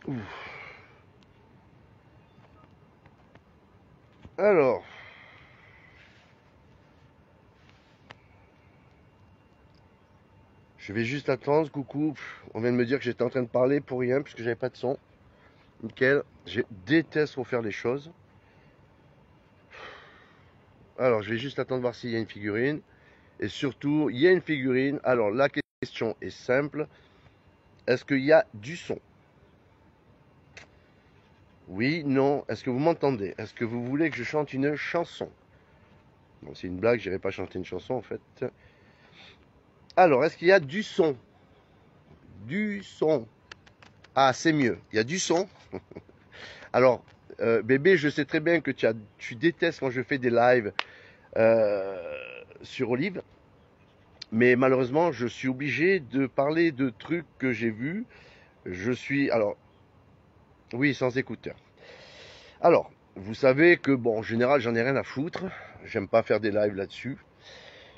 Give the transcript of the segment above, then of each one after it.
Ouf. Alors, je vais juste attendre. Coucou. On vient de me dire que j'étais en train de parler pour rien puisque j'avais pas de son. Nickel. Je déteste refaire les choses. Alors, je vais juste attendre voir s'il y a une figurine. Et surtout, il y a une figurine. Alors, la question est simple. Est-ce qu'il y a du son? Oui, non. Est-ce que vous m'entendez? Est-ce que vous voulez que je chante une chanson? Bon, c'est une blague, j'irai pas chanter une chanson en fait. Alors, est-ce qu'il y a du son? Du son. Ah, c'est mieux. Il y a du son. Alors, bébé, je sais très bien que tu détestes quand je fais des lives sur Olive. Mais malheureusement, je suis obligé de parler de trucs que j'ai vus. Je suis... Alors, oui, sans écouteurs. Alors, vous savez que, bon, en général, j'en ai rien à foutre. J'aime pas faire des lives là-dessus.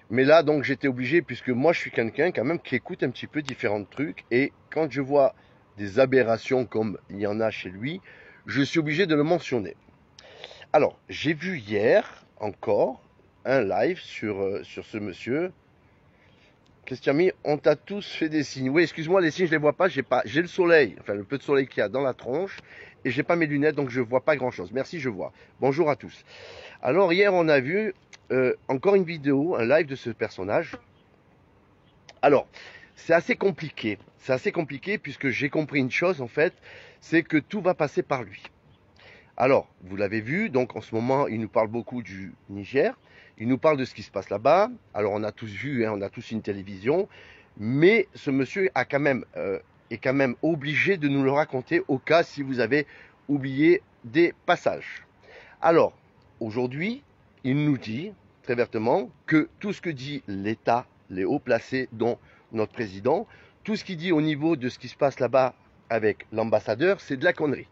Mais là, donc, j'étais obligé, puisque moi, je suis quelqu'un quand même qui écoute un petit peu différents trucs. Et quand je vois des aberrations comme il y en a chez lui, je suis obligé de le mentionner. Alors, j'ai vu hier encore un live sur ce monsieur. Qu'est-ce qu'il y a mis? On t'a tous fait des signes. Oui, excuse-moi, les signes, je les vois pas. J'ai le soleil, enfin le peu de soleil qu'il y a dans la tronche, et j'ai pas mes lunettes, donc je vois pas grand-chose. Merci, je vois. Bonjour à tous. Alors hier, on a vu encore une vidéo, un live de ce personnage. Alors, c'est assez compliqué. C'est assez compliqué puisque j'ai compris une chose en fait, c'est que tout va passer par lui. Alors, vous l'avez vu, donc en ce moment, il nous parle beaucoup du Niger. Il nous parle de ce qui se passe là-bas. Alors, on a tous vu, hein, on a tous une télévision. Mais ce monsieur est quand même obligé de nous le raconter au cas si vous avez oublié des passages. Alors, aujourd'hui, il nous dit très vertement que tout ce que dit l'État, les hauts placés, dont notre président, tout ce qu'il dit au niveau de ce qui se passe là-bas avec l'ambassadeur, c'est de la connerie.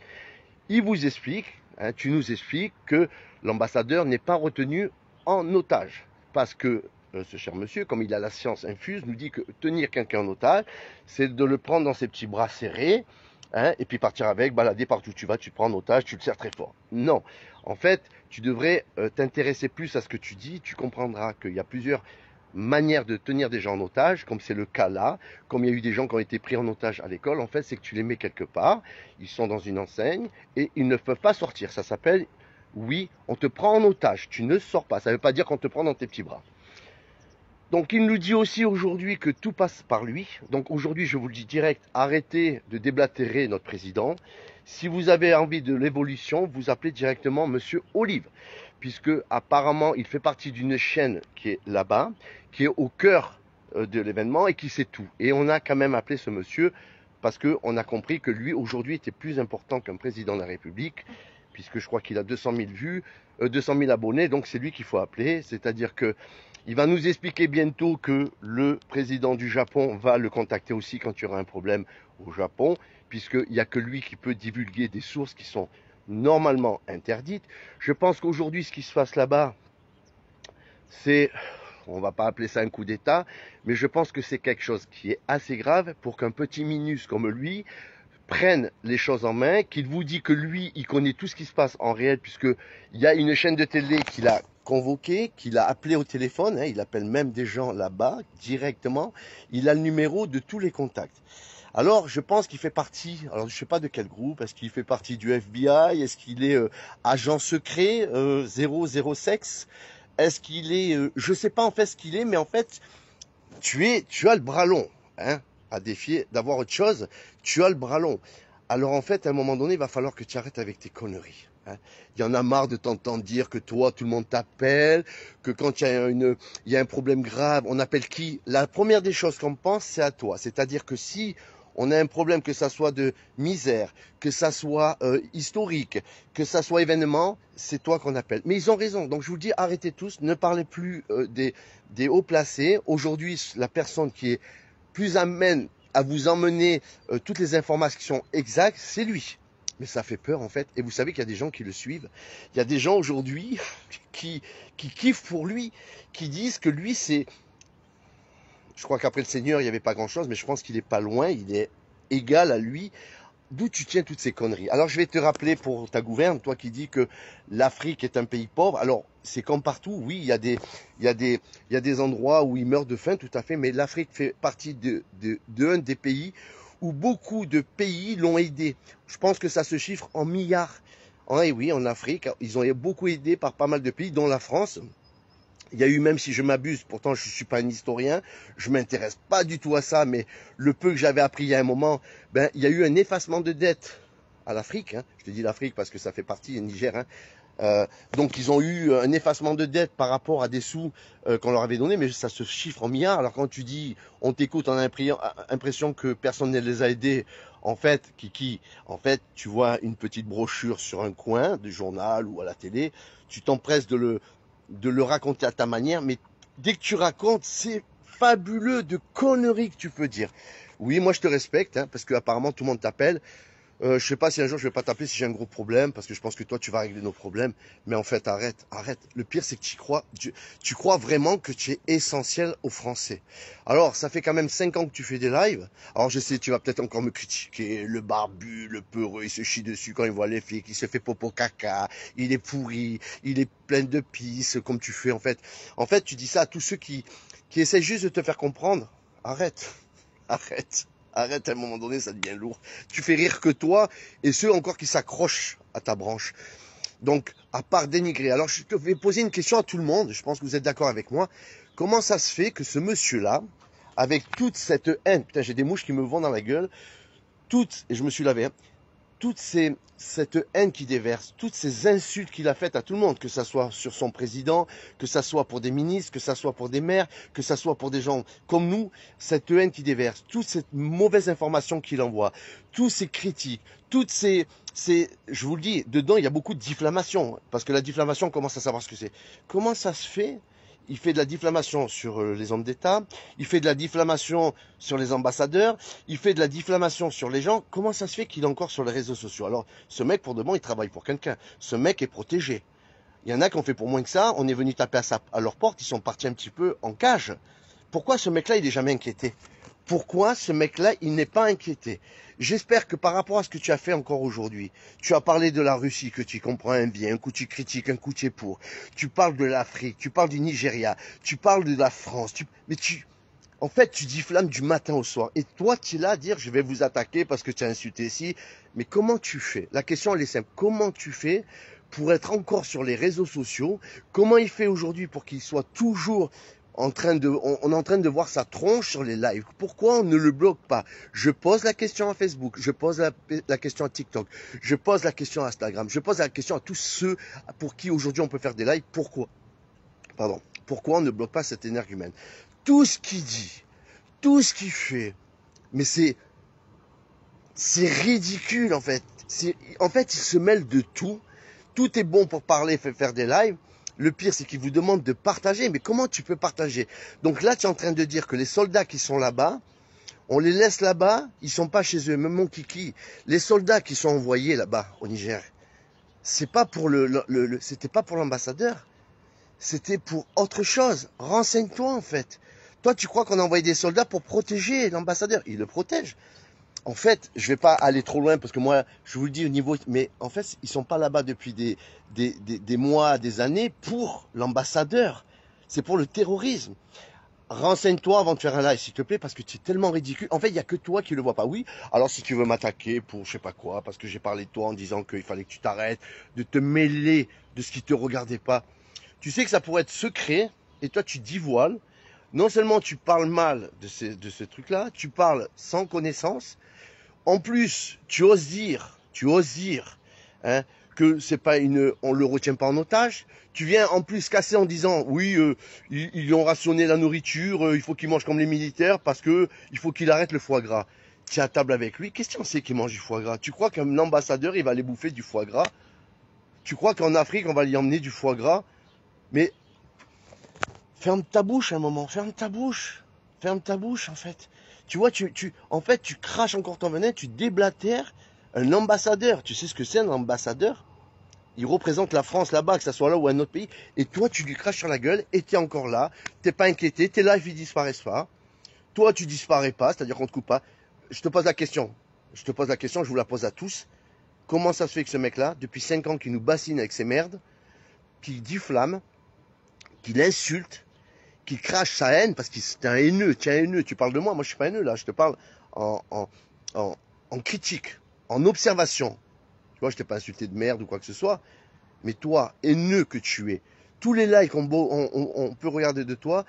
Il vous explique, hein, tu nous expliques que l'ambassadeur n'est pas retenu en otage. Parce que ce cher monsieur, comme il a la science infuse, nous dit que tenir quelqu'un en otage, c'est de le prendre dans ses petits bras serrés, hein, et puis partir avec, balader partout où tu vas, tu te prends en otage, tu le serres très fort. Non. En fait, tu devrais t'intéresser plus à ce que tu dis, tu comprendras qu'il y a plusieurs manière de tenir des gens en otage, comme c'est le cas là, comme il y a eu des gens qui ont été pris en otage à l'école, en fait, c'est que tu les mets quelque part, ils sont dans une enseigne et ils ne peuvent pas sortir. Ça s'appelle, oui, on te prend en otage, tu ne sors pas. Ça ne veut pas dire qu'on te prend dans tes petits bras. Donc il nous dit aussi aujourd'hui que tout passe par lui. Donc aujourd'hui, je vous le dis direct, arrêtez de déblatérer notre président. Si vous avez envie de l'évolution, vous appelez directement Monsieur Olive, puisque apparemment il fait partie d'une chaîne qui est là-bas, qui est au cœur de l'événement et qui sait tout. Et on a quand même appelé ce monsieur parce qu'on a compris que lui aujourd'hui était plus important qu'un président de la République, puisque je crois qu'il a 200 000 vues, 200 000 abonnés, donc c'est lui qu'il faut appeler. C'est-à-dire que il va nous expliquer bientôt que le président du Japon va le contacter aussi quand il y aura un problème au Japon, puisqu'il n'y a que lui qui peut divulguer des sources qui sont normalement interdites. Je pense qu'aujourd'hui, ce qui se passe là-bas, c'est, on ne va pas appeler ça un coup d'État, mais je pense que c'est quelque chose qui est assez grave pour qu'un petit minus comme lui prenne les choses en main, qu'il vous dit que lui, il connaît tout ce qui se passe en réel, puisqu'il y a une chaîne de télé qu'il a convoqué, qu'il a appelé au téléphone, hein, il appelle même des gens là-bas directement, il a le numéro de tous les contacts. Alors, je pense qu'il fait partie, alors je ne sais pas de quel groupe, est-ce qu'il fait partie du FBI, est-ce qu'il est agent secret 00 est-ce qu'il est, je ne sais pas en fait ce qu'il est, mais en fait, tu as le bras long, hein, à défier d'avoir autre chose, tu as le bras long. Alors en fait, à un moment donné, il va falloir que tu arrêtes avec tes conneries. Hein. Il y en a marre de t'entendre dire que toi, tout le monde t'appelle, que quand il y a un problème grave, on appelle qui? La première des choses qu'on pense, c'est à toi. C'est-à-dire que si on a un problème, que ça soit de misère, que ça soit historique, que ça soit événement, c'est toi qu'on appelle. Mais ils ont raison. Donc je vous dis, arrêtez tous, ne parlez plus des hauts placés. Aujourd'hui, la personne qui est plus amène à vous emmener toutes les informations exactes, c'est lui. Mais ça fait peur en fait. Et vous savez qu'il y a des gens qui le suivent. Il y a des gens aujourd'hui qui kiffent pour lui, qui disent que lui c'est... Je crois qu'après le Seigneur, il n'y avait pas grand-chose, mais je pense qu'il n'est pas loin, il est égal à lui d'où tu tiens toutes ces conneries? Alors je vais te rappeler pour ta gouverne, toi qui dis que l'Afrique est un pays pauvre. Alors c'est comme partout, oui, il y a des endroits où ils meurent de faim, tout à fait, mais l'Afrique fait partie un des pays où beaucoup de pays l'ont aidé. Je pense que ça se chiffre en milliards. Oui, en Afrique, ils ont beaucoup aidé par pas mal de pays, dont la France. Il y a eu, même si je m'abuse, pourtant je ne suis pas un historien, je m'intéresse pas du tout à ça, mais le peu que j'avais appris il y a un moment, ben, il y a eu un effacement de dette à l'Afrique. Je te dis l'Afrique parce que ça fait partie du Niger. Donc ils ont eu un effacement de dette par rapport à des sous qu'on leur avait donnés, mais ça se chiffre en milliards. Alors quand tu dis, on t'écoute, on a l'impression que personne ne les a aidés. En fait, Kiki, en fait, tu vois une petite brochure sur un coin du journal ou à la télé, tu t'empresses de le raconter à ta manière, mais dès que tu racontes, c'est fabuleux de conneries que tu peux dire. Oui, moi je te respecte, parce que apparemment tout le monde t'appelle. Je sais pas si un jour je vais pas t'appeler si j'ai un gros problème, parce que je pense que toi tu vas régler nos problèmes. Mais en fait, arrête. Le pire c'est que tu crois vraiment que tu es essentiel aux Français. Alors, ça fait quand même 5 ans que tu fais des lives. Alors je sais, tu vas peut-être encore me critiquer, le barbu, le peureux, il se chie dessus quand il voit les filles, il se fait popo caca, il est pourri, il est plein de pisse, comme tu fais en fait. En fait, tu dis ça à tous ceux qui essaient juste de te faire comprendre. Arrête. Arrête. Arrête, à un moment donné, ça devient lourd. Tu fais rire que toi et ceux encore qui s'accrochent à ta branche. Donc, à part dénigrer. Alors, je te vais poser une question à tout le monde. Je pense que vous êtes d'accord avec moi. Comment ça se fait que ce monsieur-là, avec toute cette haine, putain, j'ai des mouches qui me vont dans la gueule, et je me suis lavé, cette haine qui déverse, toutes ces insultes qu'il a faites à tout le monde, que ça soit sur son président, que ça soit pour des ministres, que ça soit pour des maires, que ça soit pour des gens comme nous, cette haine qui déverse, toute cette mauvaise information qu'il envoie, tous ces critiques, je vous le dis, dedans il y a beaucoup de diffamation, parce que la diffamation, on commence à savoir ce que c'est. Comment ça se fait? Il fait de la diffamation sur les hommes d'État, il fait de la diffamation sur les ambassadeurs, il fait de la diffamation sur les gens. Comment ça se fait qu'il est encore sur les réseaux sociaux? Alors, ce mec, pour de bon, il travaille pour quelqu'un. Ce mec est protégé. Il y en a qui ont fait pour moins que ça, on est venu taper à leur porte, ils sont partis un petit peu en cage. Pourquoi ce mec-là, il n'est jamais inquiété? Pourquoi ce mec-là, il n'est pas inquiété? J'espère que par rapport à ce que tu as fait encore aujourd'hui, tu as parlé de la Russie, que tu comprends bien, un coup tu critiques, un coup tu es pour. Tu parles de l'Afrique, tu parles du Nigeria, tu parles de la France, en fait, tu difflames du matin au soir. Et toi, tu es là à dire, je vais vous attaquer parce que tu as insulté ici. Mais comment tu fais? La question, elle est simple. Comment tu fais pour être encore sur les réseaux sociaux? Comment il fait aujourd'hui pour qu'il soit toujours on est en train de voir sa tronche sur les lives? Pourquoi on ne le bloque pas? Je pose la question à Facebook, je pose la question à TikTok, je pose la question à Instagram, je pose la question à tous ceux pour qui aujourd'hui on peut faire des lives. Pourquoi on ne bloque pas cet énergumène? Tout ce qu'il dit, tout ce qu'il fait, mais c'est ridicule en fait. En fait, il se mêle de tout. Tout est bon pour parler, faire des lives. Le pire, c'est qu'il vous demande de partager. Mais comment tu peux partager? Donc là, tu es en train de dire que les soldats qui sont là-bas, on les laisse là-bas, ils sont pas chez eux. Même mon kiki, les soldats qui sont envoyés là-bas au Niger, c'est pas pour c'était pas pour l'ambassadeur, c'était pour autre chose. Renseigne-toi en fait. Toi, tu crois qu'on a envoyé des soldats pour protéger l'ambassadeur? Il le protège. En fait, je vais pas aller trop loin parce que moi, je vous le dis au niveau, mais en fait, ils sont pas là-bas depuis des mois, des années pour l'ambassadeur. C'est pour le terrorisme. Renseigne-toi avant de faire un live, s'il te plaît, parce que tu es tellement ridicule. En fait, il y a que toi qui le vois pas. Oui, alors si tu veux m'attaquer pour je sais pas quoi, parce que j'ai parlé de toi en disant qu'il fallait que tu t'arrêtes de te mêler de ce qui te regardait pas. Tu sais que ça pourrait être secret, et toi tu dévoiles. Non seulement tu parles mal de ce truc-là, tu parles sans connaissance. En plus, tu oses dire, hein, que c'est pas on le retient pas en otage. Tu viens en plus casser en disant, oui, ils ont rationné la nourriture, il faut qu'il mange comme les militaires parce que il faut qu'il arrête le foie gras. Tu es à table avec lui, qu'est-ce qu'on sait qu'il mange du foie gras? Tu crois qu'un ambassadeur, il va aller bouffer du foie gras? Tu crois qu'en Afrique, on va lui emmener du foie gras? Mais ferme ta bouche un moment, ferme ta bouche en fait. Tu vois, en fait, tu craches encore ton venin, tu déblatères un ambassadeur. Tu sais ce que c'est un ambassadeur? Il représente la France là-bas, que ce soit là ou un autre pays. Et toi, tu lui craches sur la gueule et tu es encore là. T'es pas inquiété, tes lives, ils disparaissent pas. Toi, tu disparais pas, c'est-à-dire qu'on te coupe pas. Je te pose la question. je te pose la question, je vous la pose à tous. Comment ça se fait que ce mec-là, depuis 5 ans, qui nous bassine avec ses merdes, qui diffame, qui l'insulte, qui crache sa haine, parce que c'est un haineux, tu es un haineux, tu parles de moi, moi je suis pas haineux là, je te parle en critique, en observation. Tu vois, je t'ai pas insulté de merde ou quoi que ce soit, mais toi, haineux que tu es, tous les likes on peut regarder de toi,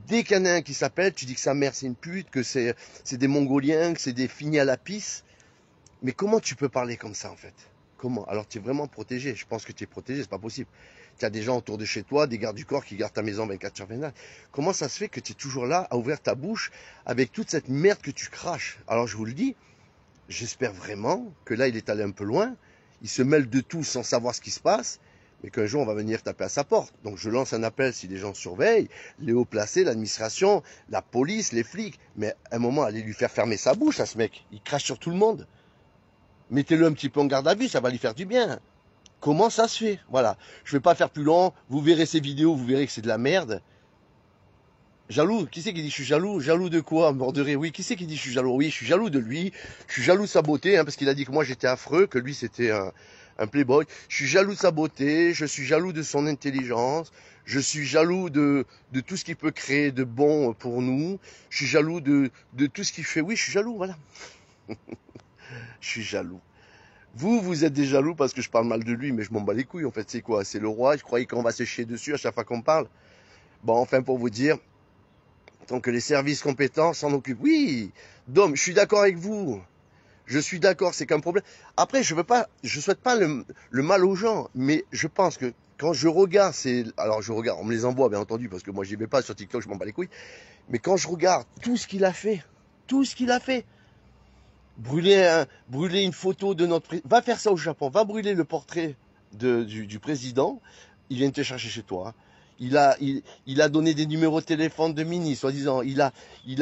dès qu'il y en a un qui s'appelle, tu dis que sa mère c'est une pute, que c'est des Mongoliens, que c'est des finis à la pisse. Mais comment tu peux parler comme ça en fait? Comment? Alors tu es vraiment protégé, je pense que tu es protégé, c'est pas possible. Tu as des gens autour de chez toi, des gardes du corps qui gardent ta maison 24/24. Comment ça se fait que tu es toujours là à ouvrir ta bouche avec toute cette merde que tu craches? Alors je vous le dis, j'espère vraiment que là il est allé un peu loin, il se mêle de tout sans savoir ce qui se passe, mais qu'un jour on va venir taper à sa porte. Donc je lance un appel si les gens surveillent, les hauts placés, l'administration, la police, les flics, mais à un moment allez lui faire fermer sa bouche à ce mec, il crache sur tout le monde. Mettez-le un petit peu en garde à vue, ça va lui faire du bien. Comment ça se fait? Voilà. Je vais pas faire plus long. Vous verrez ces vidéos, vous verrez que c'est de la merde. Jaloux? Qui c'est qui dit je suis jaloux? Jaloux de quoi? Mort de rire. Oui, qui c'est qui dit je suis jaloux? Oui, je suis jaloux de lui. Je suis jaloux de sa beauté, hein, parce qu'il a dit que moi j'étais affreux, que lui c'était un playboy. Je suis jaloux de sa beauté, je suis jaloux de son intelligence, je suis jaloux de tout ce qu'il peut créer de bon pour nous. Je suis jaloux de tout ce qu'il fait. Oui, je suis jaloux, voilà. Je suis jaloux. Vous êtes des jaloux parce que je parle mal de lui, mais je m'en bats les couilles. En fait, c'est quoi? C'est le roi. Je croyais qu'on va se chier dessus à chaque fois qu'on parle. Bon, enfin, pour vous dire, tant que les services compétents s'en occupent. Oui, Dom, je suis d'accord avec vous. Je suis d'accord, c'est qu'un problème. Après, je souhaite pas le mal aux gens, mais je pense que quand je regarde, alors je regarde, on me les envoie bien entendu, parce que moi j'y vais pas sur TikTok, je m'en bats les couilles. Mais quand je regarde tout ce qu'il a fait, brûler une photo de notre président. Va faire ça au Japon. Va brûler le portrait du président. Il vient te chercher chez toi. Il a donné des numéros de téléphone de ministres, soi-disant. Il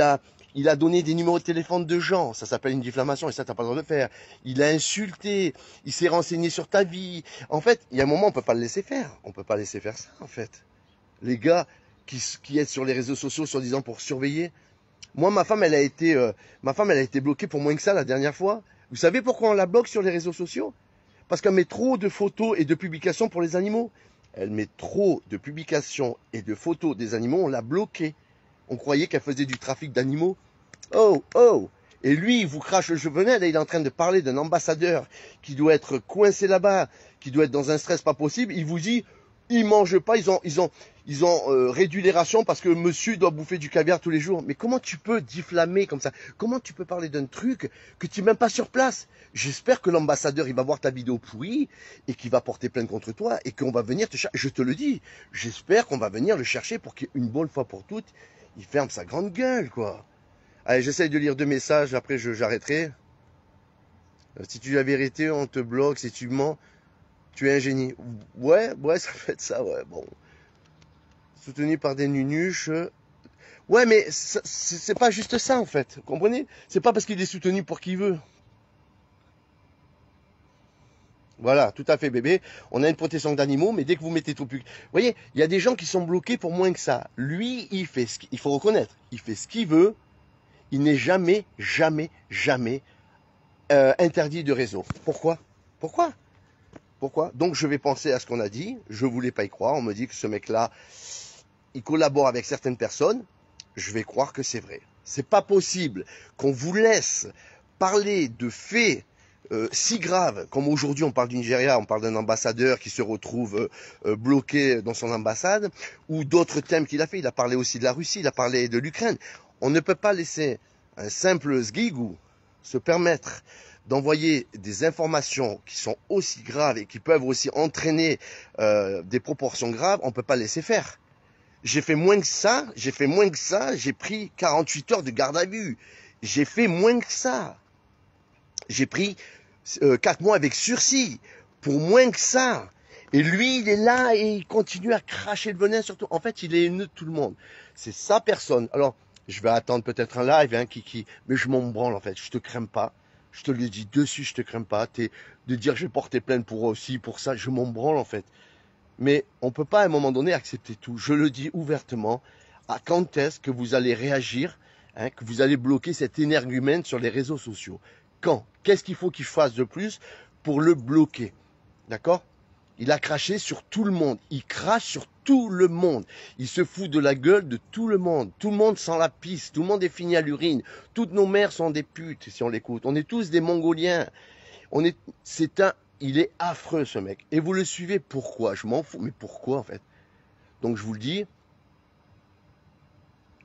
a donné des numéros de téléphone de gens. Ça s'appelle une diffamation et ça, t'as pas le droit de le faire. Il a insulté. Il s'est renseigné sur ta vie. En fait, il y a un moment, on peut pas le laisser faire. On peut pas laisser faire ça, en fait. Les gars qui aident sur les réseaux sociaux, soi-disant pour surveiller. Moi, ma femme, elle a été bloquée pour moins que ça la dernière fois. Vous savez pourquoi on la bloque sur les réseaux sociaux? Parce qu'elle met trop de photos et de publications pour les animaux. Elle met trop de publications et de photos des animaux, on l'a bloquée. On croyait qu'elle faisait du trafic d'animaux. Oh, oh! Et lui, il vous crache le chevenet, là, il est en train de parler d'un ambassadeur qui doit être coincé là-bas, qui doit être dans un stress pas possible. Il vous dit, ils mangent pas, ils ont réduit les rations parce que monsieur doit bouffer du caviar tous les jours. Mais comment tu peux diffamer comme ça? Comment tu peux parler d'un truc que tu n'es même pas sur place? J'espère que l'ambassadeur, il va voir ta vidéo pourrie et qu'il va porter plainte contre toi et qu'on va venir te chercher. Je te le dis, j'espère qu'on va venir le chercher pour qu'une bonne fois pour toutes, il ferme sa grande gueule, quoi. Allez, j'essaye de lire 2 messages, après j'arrêterai. Si tu dis la vérité, on te bloque, si tu mens, tu es un génie. Ouais, ça peut être ça, ouais, bon. Soutenu par des nunuches. Ouais, mais c'est pas juste ça, en fait. Vous comprenez? C'est pas parce qu'il est soutenu pour qui veut. Voilà, tout à fait, bébé. On a une protection d'animaux, mais dès que vous mettez tout public. Vous voyez, il y a des gens qui sont bloqués pour moins que ça. Lui, il faut reconnaître, il fait ce qu'il veut. Il n'est jamais interdit de réseau. Pourquoi? Donc je vais penser à ce qu'on a dit. Je voulais pas y croire. On me dit que ce mec-là, il collabore avec certaines personnes. Je vais croire que c'est vrai. C'est pas possible qu'on vous laisse parler de faits si graves, comme aujourd'hui on parle du Nigeria, on parle d'un ambassadeur qui se retrouve bloqué dans son ambassade, ou d'autres thèmes qu'il a fait. Il a parlé aussi de la Russie, il a parlé de l'Ukraine. On ne peut pas laisser un simple sguigou se permettre d'envoyer des informations qui sont aussi graves et qui peuvent aussi entraîner des proportions graves. On ne peut pas laisser faire. J'ai fait moins que ça, j'ai pris 48 heures de garde à vue. J'ai fait moins que ça. J'ai pris 4 mois avec sursis pour moins que ça. Et lui, il est là et il continue à cracher le venin sur tout. En fait, il est haineux de tout le monde. C'est sa personne. Alors, je vais attendre peut-être un live, hein, Kiki, mais je m'en branle en fait. Je te crains pas. Je te le dis dessus, je te crains pas. De dire je vais porter plainte pour aussi, pour ça, je m'en branle en fait. Mais on peut pas à un moment donné accepter tout. Je le dis ouvertement. À quand est-ce que vous allez réagir, hein, que vous allez bloquer cet énergumène sur les réseaux sociaux? Quand? Qu'est-ce qu'il faut qu'il fasse de plus pour le bloquer? D'accord? Il a craché sur tout le monde. Il crache sur tout le monde. Il se fout de la gueule de tout le monde. Tout le monde sent la pisse. Tout le monde est fini à l'urine. Toutes nos mères sont des putes, si on l'écoute. On est tous des Mongoliens. Il est affreux, ce mec. Et vous le suivez, pourquoi? Je m'en fous. Mais pourquoi, en fait? Donc, je vous le dis.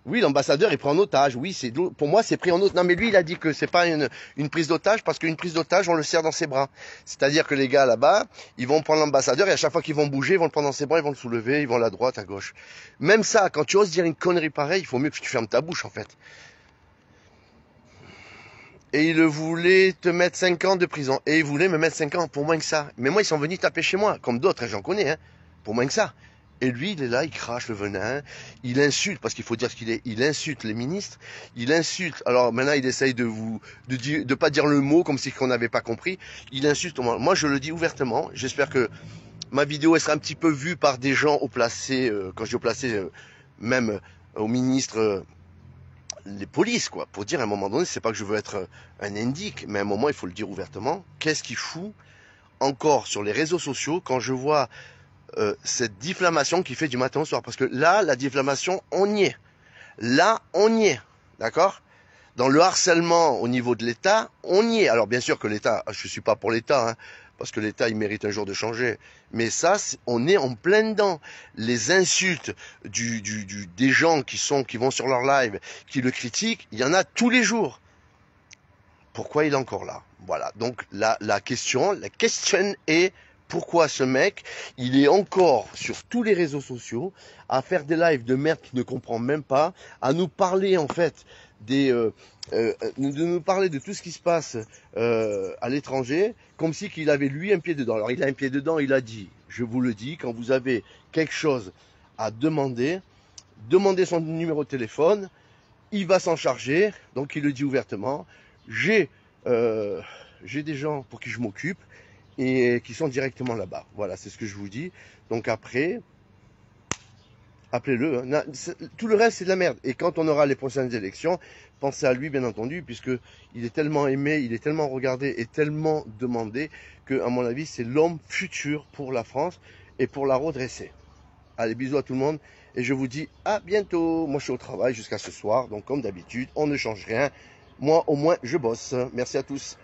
Oui, l'ambassadeur est pris en otage. Oui, pour moi, c'est pris en otage. Non, mais lui, il a dit que c'est pas une prise d'otage parce qu'une prise d'otage, on le serre dans ses bras. C'est-à-dire que les gars là-bas, ils vont prendre l'ambassadeur et à chaque fois qu'ils vont bouger, ils vont le prendre dans ses bras, ils vont le soulever, ils vont à la droite, à gauche. Même ça, quand tu oses dire une connerie pareille, il faut mieux que tu fermes ta bouche, en fait. Et il voulait te mettre 5 ans de prison. Et il voulait me mettre 5 ans pour moins que ça. Mais moi, ils sont venus taper chez moi, comme d'autres, j'en connais, hein, pour moins que ça. Et lui, il est là, il crache le venin, il insulte, parce qu'il faut dire ce qu'il est, il insulte les ministres, il insulte, alors maintenant il essaye de pas dire le mot comme si on n'avait pas compris, il insulte, moi je le dis ouvertement, j'espère que ma vidéo elle sera un petit peu vue par des gens au placé, quand je dis au placé, même au ministre, les polices quoi, pour dire à un moment donné, c'est pas que je veux être un indique, mais à un moment il faut le dire ouvertement, qu'est-ce qu'il fout encore sur les réseaux sociaux quand je vois cette diffamation qui fait du matin au soir. Parce que là, la diffamation, on y est. Là, on y est. D'accord? Dans le harcèlement au niveau de l'État, on y est. Alors bien sûr que l'État, je suis pas pour l'État, hein, parce que l'État, il mérite un jour de changer. Mais ça, on est en plein dedans. Les insultes des gens qui vont sur leur live, qui le critiquent, il y en a tous les jours. Pourquoi il est encore là? Voilà. Donc la question est pourquoi ce mec, il est encore sur tous les réseaux sociaux à faire des lives de merde qu'il ne comprend même pas, à nous parler en fait de nous parler de tout ce qui se passe à l'étranger, comme si qu'il avait lui un pied dedans. Alors il a un pied dedans, il a dit, je vous le dis, quand vous avez quelque chose à demander, demandez son numéro de téléphone, il va s'en charger, donc il le dit ouvertement. J'ai des gens pour qui je m'occupe et qui sont directement là-bas. Voilà, c'est ce que je vous dis. Donc après, appelez-le. Hein. Tout le reste, c'est de la merde. Et quand on aura les prochaines élections, pensez à lui, bien entendu, puisque il est tellement aimé, il est tellement regardé et tellement demandé que, à mon avis, c'est l'homme futur pour la France et pour la redresser. Allez, bisous à tout le monde. Et je vous dis à bientôt. Moi, je suis au travail jusqu'à ce soir. Donc, comme d'habitude, on ne change rien. Moi, au moins, je bosse. Merci à tous.